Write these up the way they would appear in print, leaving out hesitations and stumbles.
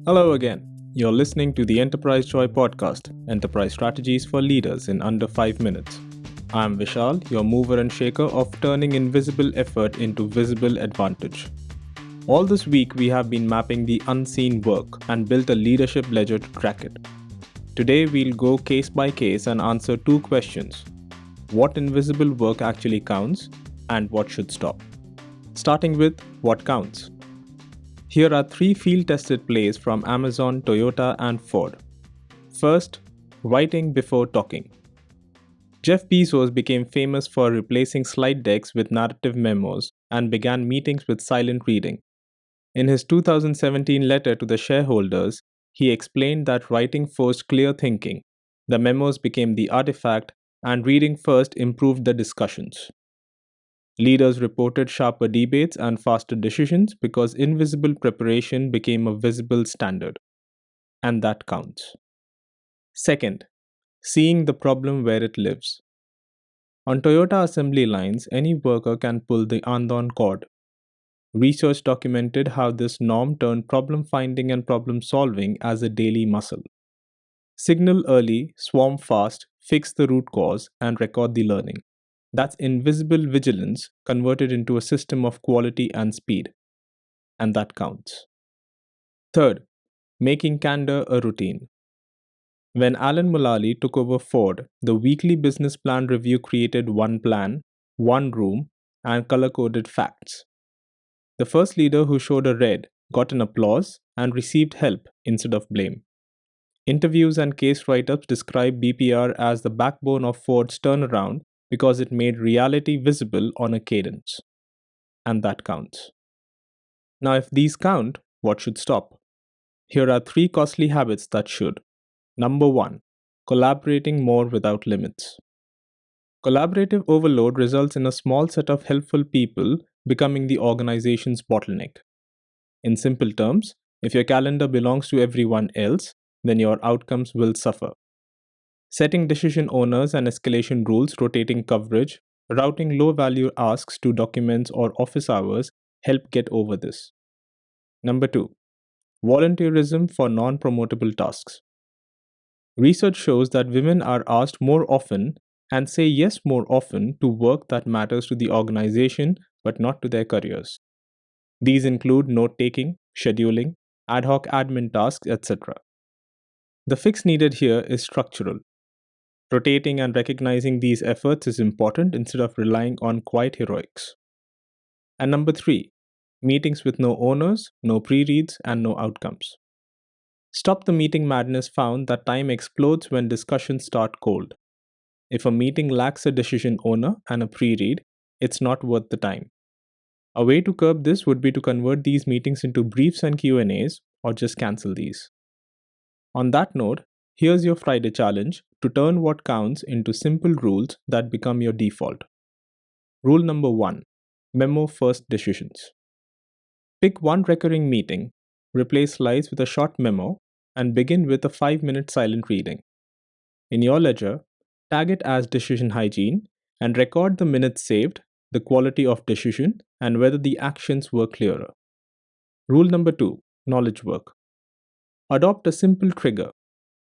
Hello again. You're listening to the EnterpriseJoy podcast, Enterprise Strategies for Leaders in Under 5 Minutes. I'm Vishal, your mover and shaker of turning invisible effort into visible advantage. All this week, we have been mapping the unseen work and built a leadership ledger to track it. Today, we'll go case by case and answer two questions. What invisible work actually counts and what should stop? Starting with what counts. Here are three field-tested plays from Amazon, Toyota, and Ford. First, writing before talking. Jeff Bezos became famous for replacing slide decks with narrative memos and began meetings with silent reading. In his 2017 letter to the shareholders, he explained that writing forced clear thinking. The memos became the artifact, and reading first improved the discussions. Leaders reported sharper debates and faster decisions because invisible preparation became a visible standard. And that counts. Second, seeing the problem where it lives. On Toyota assembly lines, any worker can pull the Andon cord. Research documented how this norm turned problem finding and problem solving as a daily muscle. Signal early, swarm fast, fix the root cause, and record the learning. That's invisible vigilance converted into a system of quality and speed. And that counts. Third, making candor a routine. When Alan Mulally took over Ford, the weekly business plan review created one plan, one room, and color-coded facts. The first leader who showed a red got an applause and received help instead of blame. Interviews and case write-ups describe BPR as the backbone of Ford's turnaround because it made reality visible on a cadence. And that counts. Now, if these count, what should stop? Here are three costly habits that should. Number 1, collaborating more without limits. Collaborative overload results in a small set of helpful people becoming the organization's bottleneck. In simple terms, if your calendar belongs to everyone else, then your outcomes will suffer. Setting decision owners and escalation rules, rotating coverage, routing low-value asks to documents or office hours help get over this. Number 2, volunteerism for non-promotable tasks. Research shows that women are asked more often and say yes more often to work that matters to the organization but not to their careers. These include note-taking, scheduling, ad hoc admin tasks, etc. The fix needed here is structural. Rotating and recognizing these efforts is important instead of relying on quiet heroics. And number 3, meetings with no owners, no pre-reads, and no outcomes. Stop the Meeting Madness found that time explodes when discussions start cold. If a meeting lacks a decision owner and a pre-read, it's not worth the time. A way to curb this would be to convert these meetings into briefs and Q&As or just cancel these. On that note, here's your Friday challenge to turn what counts into simple rules that become your default. Rule number 1, memo first decisions. Pick one recurring meeting, replace slides with a short memo, and begin with a 5-minute silent reading. In your ledger, tag it as decision hygiene and record the minutes saved, the quality of decision, and whether the actions were clearer. Rule number 2, knowledge work. Adopt a simple trigger.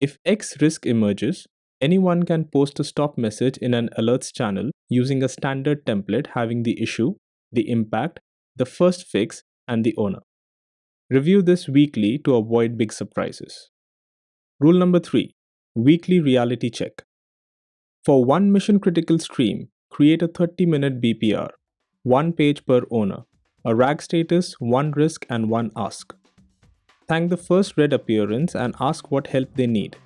If X risk emerges, anyone can post a stop message in an alerts channel using a standard template having the issue, the impact, the first fix, and the owner. Review this weekly to avoid big surprises. Rule number 3, weekly reality check. For one mission-critical stream, create a 30-minute BPR, 1 page per owner, a RAG status, 1 risk, and 1 ask. Thank the first red appearance and ask what help they need.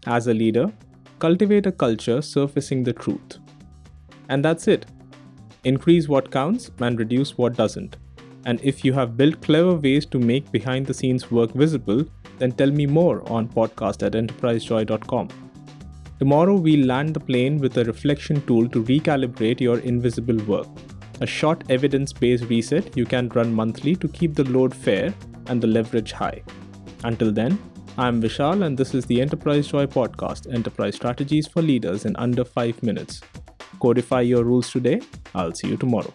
As a leader, cultivate a culture surfacing the truth. And that's it. Increase what counts and reduce what doesn't. And if you have built clever ways to make behind-the-scenes work visible, then tell me more on podcast@enterprisejoy.com. Tomorrow we'll land the plane with a reflection tool to recalibrate your invisible work. A short evidence-based reset you can run monthly to keep the load fair and the leverage high. Until then, I'm Vishal and this is the EnterpriseJoy podcast, Enterprise Strategies for Leaders in Under 5 Minutes. Codify your rules today. I'll see you tomorrow.